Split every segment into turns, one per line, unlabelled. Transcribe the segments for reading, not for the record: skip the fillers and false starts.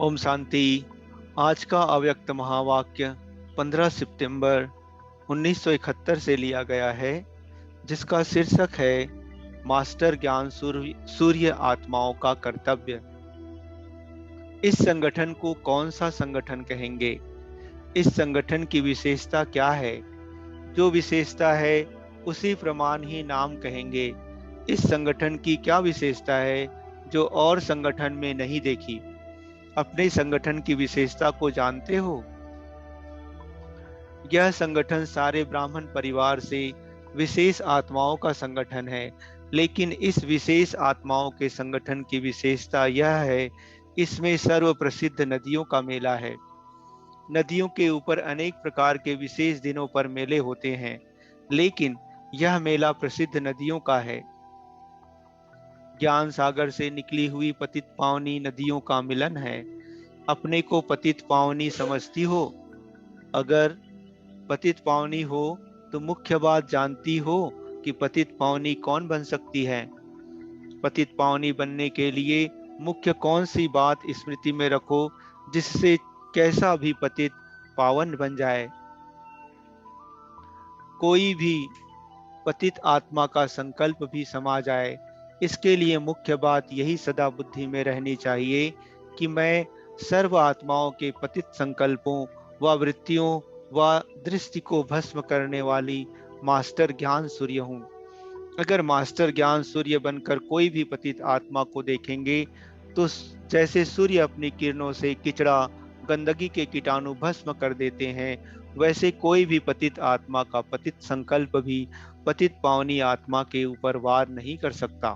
ओम शांति। आज का अव्यक्त महावाक्य 15 सितंबर 1971 से लिया गया है, जिसका शीर्षक है मास्टर ज्ञान सूर्य आत्माओं का कर्तव्य। इस संगठन को कौन सा संगठन कहेंगे? इस संगठन की विशेषता क्या है? जो विशेषता है उसी प्रमाण ही नाम कहेंगे। इस संगठन की क्या विशेषता है जो और संगठन में नहीं देखी? अपने संगठन की विशेषता को जानते हो? यह संगठन सारे ब्राह्मण परिवार से विशेष आत्माओं का संगठन है, लेकिन इस विशेष आत्माओं के संगठन की विशेषता यह है, इसमें सर्व प्रसिद्ध नदियों का मेला है। नदियों के ऊपर अनेक प्रकार के विशेष दिनों पर मेले होते हैं, लेकिन यह मेला प्रसिद्ध नदियों का है। ज्ञान सागर से निकली हुई पतित पावनी नदियों का मिलन है। अपने को पतित पावनी समझती हो? अगर पतित पावनी हो तो मुख्य बात जानती हो कि पतित पावनी कौन बन सकती है? पतित पावनी बनने के लिए मुख्य कौन सी बात स्मृति में रखो जिससे कैसा भी पतित पावन बन जाए? कोई भी पतित आत्मा का संकल्प भी समा जाए। इसके लिए मुख्य बात यही सदा बुद्धि में रहनी चाहिए कि मैं सर्व आत्माओं के पतित संकल्पों व वृत्तियों व दृष्टि को भस्म करने वाली मास्टर ज्ञान सूर्य हूँ। अगर मास्टर ज्ञान सूर्य बनकर कोई भी पतित आत्मा को देखेंगे तो जैसे सूर्य अपनी किरणों से किचड़ा गंदगी के कीटाणु भस्म कर देते हैं, वैसे कोई भी पतित आत्मा का पतित संकल्प भी पतित पावनी आत्मा के ऊपर वार नहीं कर सकता।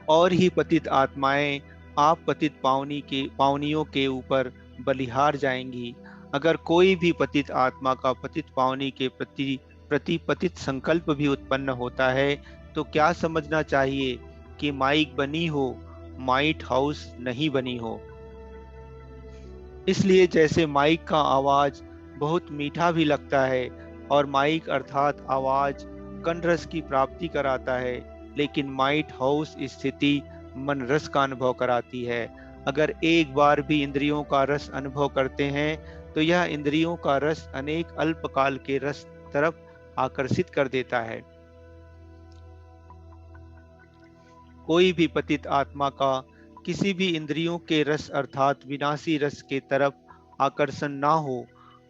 और ही पतित आत्माएं आप पतित पावनियों के ऊपर बलिहार जाएंगी। अगर कोई भी पतित आत्मा का पतित पावनी के प्रति प्रति पतित संकल्प भी उत्पन्न होता है तो क्या समझना चाहिए कि माइक बनी हो, माइट हाउस नहीं बनी हो। इसलिए जैसे माइक का आवाज बहुत मीठा भी लगता है और माइक अर्थात आवाज कंठरस की प्राप्ति कराता है, लेकिन माइट हाउस स्थिति मन रस का अनुभव कराती है। अगर एक बार भी इंद्रियों का रस अनुभव करते हैं तो यह इंद्रियों का रस अनेक अल्पकाल के रस तरफ आकर्षित कर देता है। कोई भी पतित आत्मा का किसी भी इंद्रियों के रस अर्थात विनाशी रस के तरफ आकर्षण ना हो,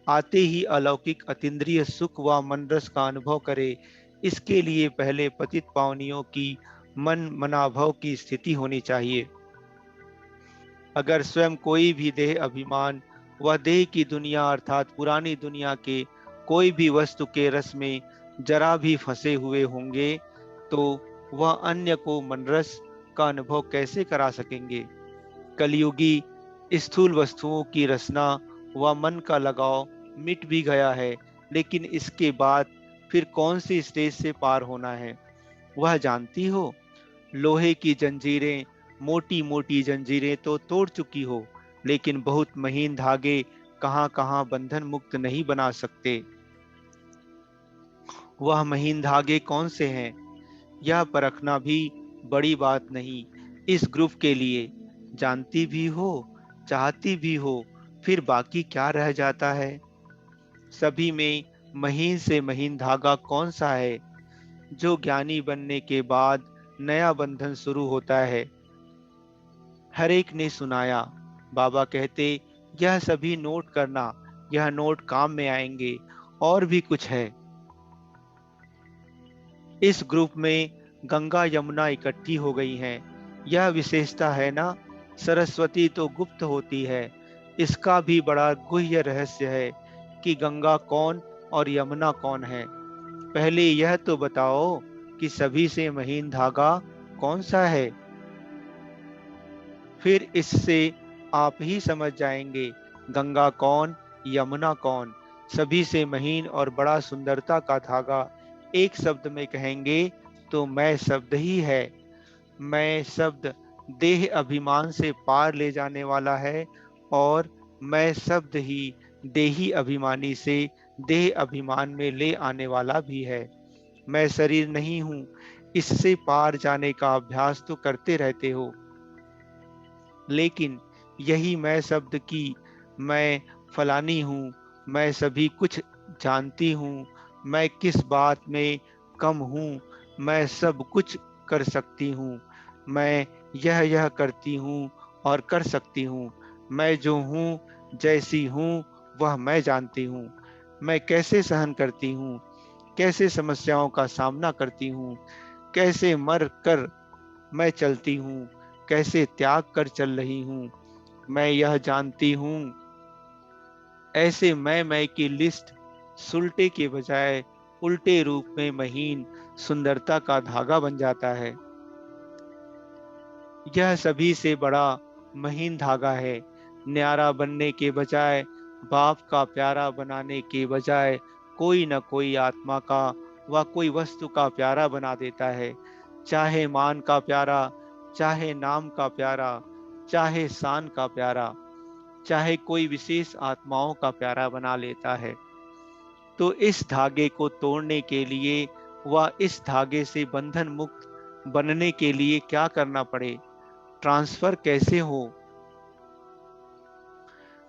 आते ही अलौकिक अतीन्द्रिय सुख व मन रस का अनुभव करे, इसके लिए पहले पतित पावनियों की मन मनाभव की स्थिति होनी चाहिए। अगर स्वयं कोई भी देह अभिमान व देह की दुनिया अर्थात पुरानी दुनिया के कोई भी वस्तु के रस में जरा भी फंसे हुए होंगे तो वह अन्य को मनरस का अनुभव कैसे करा सकेंगे? कलयुगी स्थूल वस्तुओं की रचना व मन का लगाव मिट भी गया है, लेकिन इसके बाद फिर कौन सी स्टेज से पार होना है वह जानती हो? लोहे की जंजीरें, मोटी मोटी जंजीरें तो तोड़ चुकी हो, लेकिन बहुत महीन धागे कहाँ कहाँ बंधन मुक्त नहीं बना सकते। वह महीन धागे कौन से हैं यह परखना भी बड़ी बात नहीं। इस ग्रुप के लिए जानती भी हो, चाहती भी हो, फिर बाकी क्या रह जाता है? सभी में महीन से महीन धागा कौन सा है जो ज्ञानी बनने के बाद नया बंधन शुरू होता है? हर एक ने सुनाया। बाबा कहते, यह सभी नोट करना, यह नोट काम में आएंगे। और भी कुछ है। इस ग्रुप में गंगा यमुना इकट्ठी हो गई हैं। यह विशेषता है ना, सरस्वती तो गुप्त होती है। इसका भी बड़ा गुह्य रहस्य है कि गंगा कौन और यमुना कौन है। पहले यह तो बताओ कि सभी से महीन धागा कौन सा है, फिर इससे आप ही समझ जाएंगे गंगा कौन, यमुना कौन। सभी से महीन और बड़ा सुंदरता का धागा एक शब्द में कहेंगे तो मैं शब्द ही है। मैं शब्द देह अभिमान से पार ले जाने वाला है और मैं शब्द ही देही अभिमानी से देह अभिमान में ले आने वाला भी है। मैं शरीर नहीं हूँ, इससे पार जाने का अभ्यास तो करते रहते हो, लेकिन यही मैं शब्द की मैं फलानी हूँ, मैं सभी कुछ जानती हूँ, मैं किस बात में कम हूँ, मैं सब कुछ कर सकती हूँ, मैं यह करती हूँ और कर सकती हूँ, मैं जो हूँ, जैसी हूँ, वह मैं जानती हूँ, मैं कैसे सहन करती हूँ, कैसे समस्याओं का सामना करती हूँ, कैसे मर कर मैं चलती हूँ, कैसे त्याग कर चल रही हूँ, मैं यह जानती हूँ। ऐसे मैं की लिस्ट सुलटे के बजाय उल्टे रूप में महीन सुंदरता का धागा बन जाता है। यह सभी से बड़ा महीन धागा है। न्यारा बनने के बजाय, बाप का प्यारा बनाने के बजाय, कोई न कोई आत्मा का व कोई वस्तु का प्यारा बना देता है। चाहे मान का प्यारा, चाहे नाम का प्यारा, चाहे शान का प्यारा, चाहे कोई विशेष आत्माओं का प्यारा बना लेता है। तो इस धागे को तोड़ने के लिए व इस धागे से बंधन मुक्त बनने के लिए क्या करना पड़े, ट्रांसफर कैसे हो?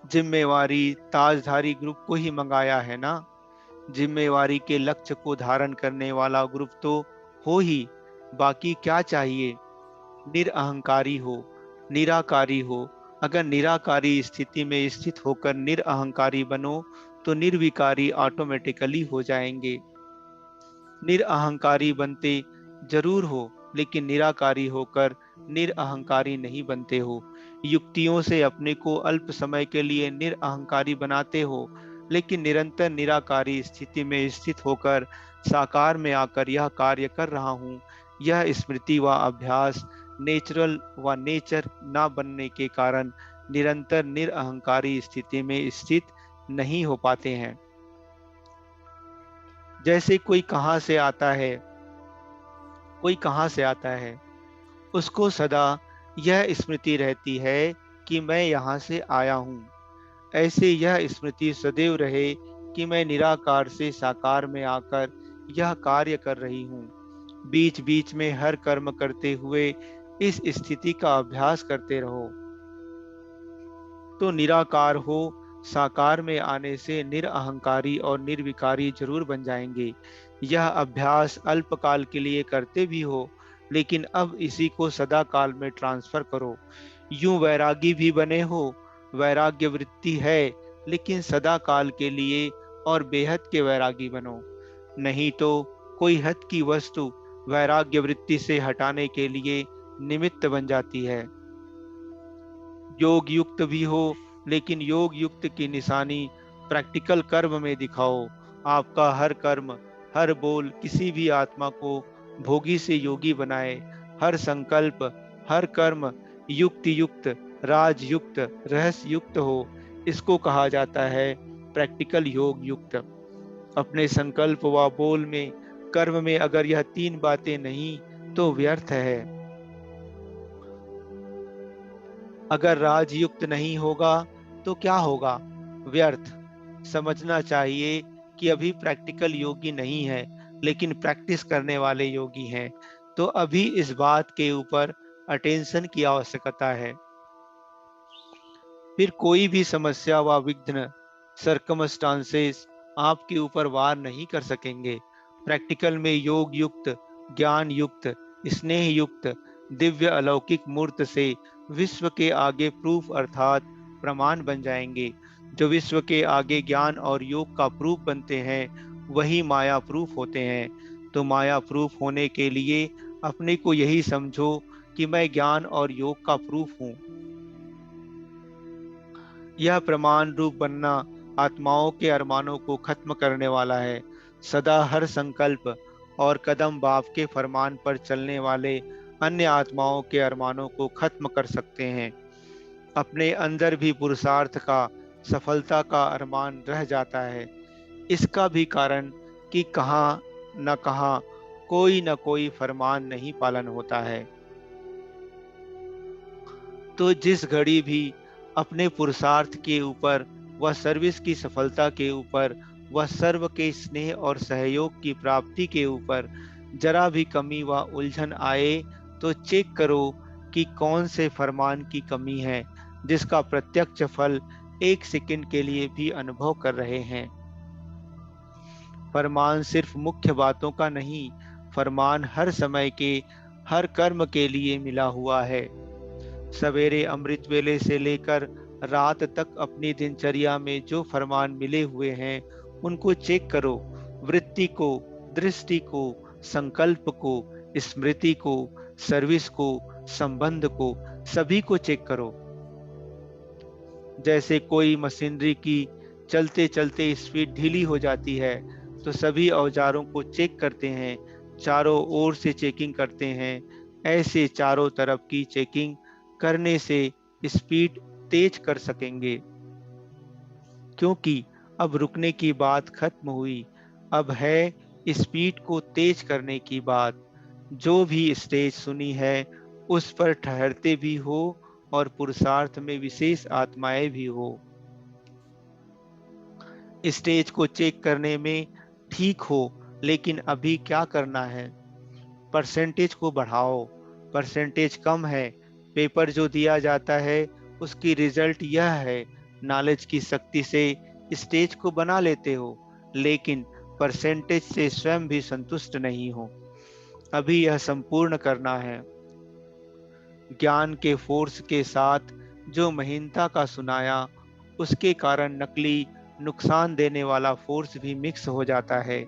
जिम्मेवारी ताजधारी ग्रुप को ही मंगाया है ना। जिम्मेवारी के लक्ष्य को धारण करने वाला ग्रुप तो हो ही, बाकी क्या चाहिए? निरअहंकारी हो, निराकारी हो। अगर निराकारी स्थिति में स्थित होकर निरअहंकारी बनो तो निर्विकारी ऑटोमेटिकली हो जाएंगे। निरअहंकारी बनते जरूर हो, लेकिन निराकारी होकर निरअहंकारी नहीं बनते हो। युक्तियों से अपने को अल्प समय के लिए निरअहंकारी बनाते हो, लेकिन निरंतर निराकारी स्थिति में स्थित होकर साकार में आकर यह कार्य कर रहा हूँ, यह स्मृति व अभ्यास नेचुरल व नेचर ना बनने के कारण निरंतर निरअहंकारी स्थिति में स्थित नहीं हो पाते हैं। जैसे कोई कहाँ से आता है, कोई कहाँ से आता है, उसको सदा यह स्मृति रहती है कि मैं यहाँ से आया हूँ। ऐसे यह स्मृति सदैव रहे कि मैं निराकार से साकार में आकर यह कार्य कर रही हूँ। बीच बीच में हर कर्म करते हुए इस स्थिति का अभ्यास करते रहो, तो निराकार हो साकार में आने से निरअहंकारी और निर्विकारी जरूर बन जाएंगे। यह अभ्यास अल्पकाल के लिए करते भी हो, लेकिन अब इसी को सदा काल में ट्रांसफर करो। यूं वैरागी भी बने हो, वैराग्य वृत्ति है, लेकिन सदा काल के लिए और बेहद के वैरागी बनो। नहीं तो कोई हद की वस्तु वैराग्य वृत्ति से हटाने के लिए निमित्त बन जाती है। योग युक्त भी हो, लेकिन योग युक्त की निशानी प्रैक्टिकल कर्म में दिखाओ। आपका हर कर्म, हर बोल किसी भी आत्मा को भोगी से योगी बनाए। हर संकल्प, हर कर्म युक्ति युक्त, राज युक्त, रहस्य युक्त हो। इसको कहा जाता है प्रैक्टिकल योग युक्त। अपने संकल्प व बोल में, कर्म में अगर यह तीन बातें नहीं तो व्यर्थ है। अगर राजयुक्त नहीं होगा तो क्या होगा? व्यर्थ। समझना चाहिए कि अभी प्रैक्टिकल योगी नहीं है, लेकिन प्रैक्टिस करने वाले योगी हैं। तो अभी इस बात के ऊपर अटेंशन की आवश्यकता है। फिर कोई भी समस्या व विघ्न, सर्कमस्टांसेस आपके ऊपर वार नहीं कर सकेंगे। प्रैक्टिकल में योग युक्त, ज्ञान युक्त, स्नेह युक्त, दिव्य अलौकिक मूर्त से विश्व के आगे प्रूफ अर्थात प्रमाण बन जाएंगे। जो विश्व के आगे ज्ञान और योग का प्रूफ बनते हैं, वही माया प्रूफ होते हैं। तो माया प्रूफ होने के लिए अपने को यही समझो कि मैं ज्ञान और योग का प्रूफ हूँ। यह प्रमाण रूप बनना आत्माओं के अरमानों को खत्म करने वाला है। सदा हर संकल्प और कदम बाप के फरमान पर चलने वाले अन्य आत्माओं के अरमानों को खत्म कर सकते हैं। अपने अंदर भी पुरुषार्थ का, सफलता का अरमान रह जाता है। इसका भी कारण कि कहाँ न कहाँ कोई न कोई फरमान नहीं पालन होता है। तो जिस घड़ी भी अपने पुरुषार्थ के ऊपर व सर्विस की सफलता के ऊपर व सर्व के स्नेह और सहयोग की प्राप्ति के ऊपर जरा भी कमी व उलझन आए तो चेक करो कि कौन से फरमान की कमी है, जिसका प्रत्यक्ष फल 1 सेकंड के लिए भी अनुभव कर रहे हैं। फरमान सिर्फ मुख्य बातों का नहीं, फरमान हर समय के हर कर्म के लिए मिला हुआ है। सवेरे अमृत वेले से लेकर रात तक अपनी दिनचर्या में जो फरमान मिले हुए हैं, उनको चेक करो। वृत्ति को, दृष्टि को, संकल्प को, स्मृति को, सर्विस को, संबंध को, सभी को चेक करो। जैसे कोई मशीनरी की चलते चलते स्पीड ढीली हो जाती है, तो सभी औजारों को चेक करते हैं, चारों ओर से चेकिंग करते हैं। ऐसे चारों तरफ की चेकिंग करने से स्पीड तेज कर सकेंगे, क्योंकि अब रुकने की बात खत्म हुई, अब है स्पीड को तेज करने की बात। जो भी स्टेज सुनी है उस पर ठहरते भी हो और पुरुषार्थ में विशेष आत्माएं भी हो। स्टेज को चेक करने में ठीक हो, लेकिन अभी क्या करना है? परसेंटेज को बढ़ाओ। परसेंटेज कम है, पेपर जो दिया जाता है उसकी रिजल्ट यह है। नॉलेज की शक्ति से स्टेज को बना लेते हो, लेकिन परसेंटेज से स्वयं भी संतुष्ट नहीं हो। अभी यह संपूर्ण करना है। ज्ञान के फोर्स के साथ जो महीनता का सुनाया, उसके कारण नकली नुकसान देने वाला फोर्स भी मिक्स हो जाता है।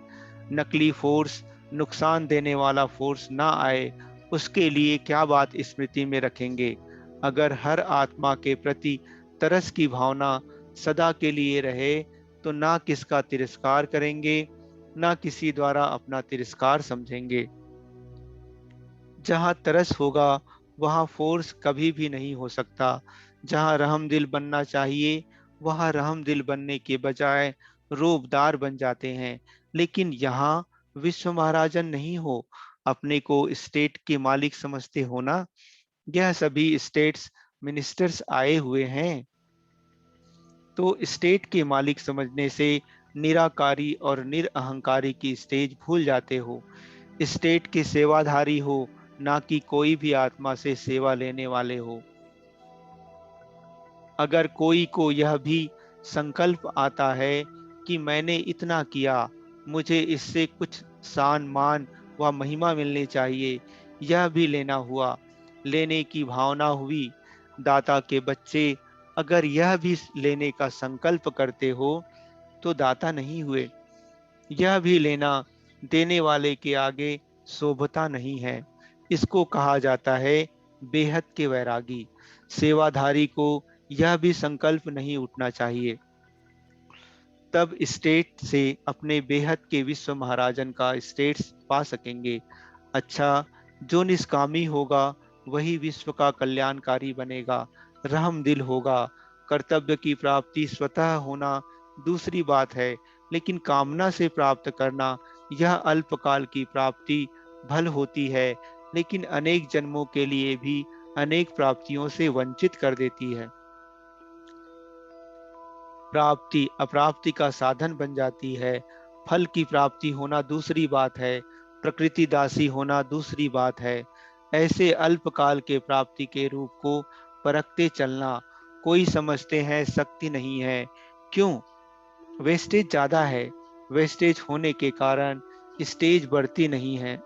नकली फोर्स नुकसान देने वाला फोर्स ना आए, उसके लिए क्या बात स्मृति में रखेंगे? अगर हर आत्मा के प्रति तरस की भावना सदा के लिए रहे, तो ना किसका तिरस्कार करेंगे, ना किसी द्वारा अपना तिरस्कार समझेंगे। जहाँ तरस होगा वहाँ फोर्स कभी भी नहीं हो सकता। जहाँ रहमदिल बनना चाहिए, वहाँ रहमदिल बनने के बजाय रोबदार बन जाते हैं। लेकिन यहाँ विश्व महाराजन नहीं हो, अपने को स्टेट के मालिक समझते हो ना? यह सभी स्टेट्स मिनिस्टर्स आए हुए हैं। तो स्टेट के मालिक समझने से निराकारी और निरअहंकारी की स्टेज भूल जाते हो। स्टेट के सेवाधारी हो, ना कि कोई भी आत्मा से सेवा लेने वाले हो। अगर कोई को यह भी संकल्प आता है कि मैंने इतना किया, मुझे इससे कुछ सान मान व महिमा मिलनी चाहिए, यह भी लेना हुआ, लेने की भावना हुई। दाता के बच्चे अगर यह भी लेने का संकल्प करते हो, तो दाता नहीं हुए। यह भी लेना देने वाले के आगे शोभता नहीं है। इसको कहा जाता है बेहद के वैरागी। सेवाधारी को यह भी संकल्प नहीं उठना चाहिए, तब स्टेट से अपने बेहद के विश्व महाराजन का स्टेट्स पा सकेंगे। अच्छा, जो निष्कामी होगा वही विश्व का कल्याणकारी बनेगा, रहमदिल होगा। कर्तव्य की प्राप्ति स्वतः होना दूसरी बात है, लेकिन कामना से प्राप्त करना, यह अल्पकाल की प्राप्ति भल होती है, लेकिन अनेक जन्मों के लिए भी अनेक प्राप्तियों से वंचित कर देती है। प्राप्ति अप्राप्ति का साधन बन जाती है। फल की प्राप्ति होना दूसरी बात है, प्रकृति दासी होना दूसरी बात है। ऐसे अल्पकाल के प्राप्ति के रूप को परखते चलना। कोई समझते हैं शक्ति नहीं है। क्यों? वेस्टेज ज्यादा है। वेस्टेज होने के कारण स्टेज बढ़ती नहीं है।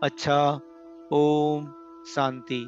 अच्छा, ओम शांति।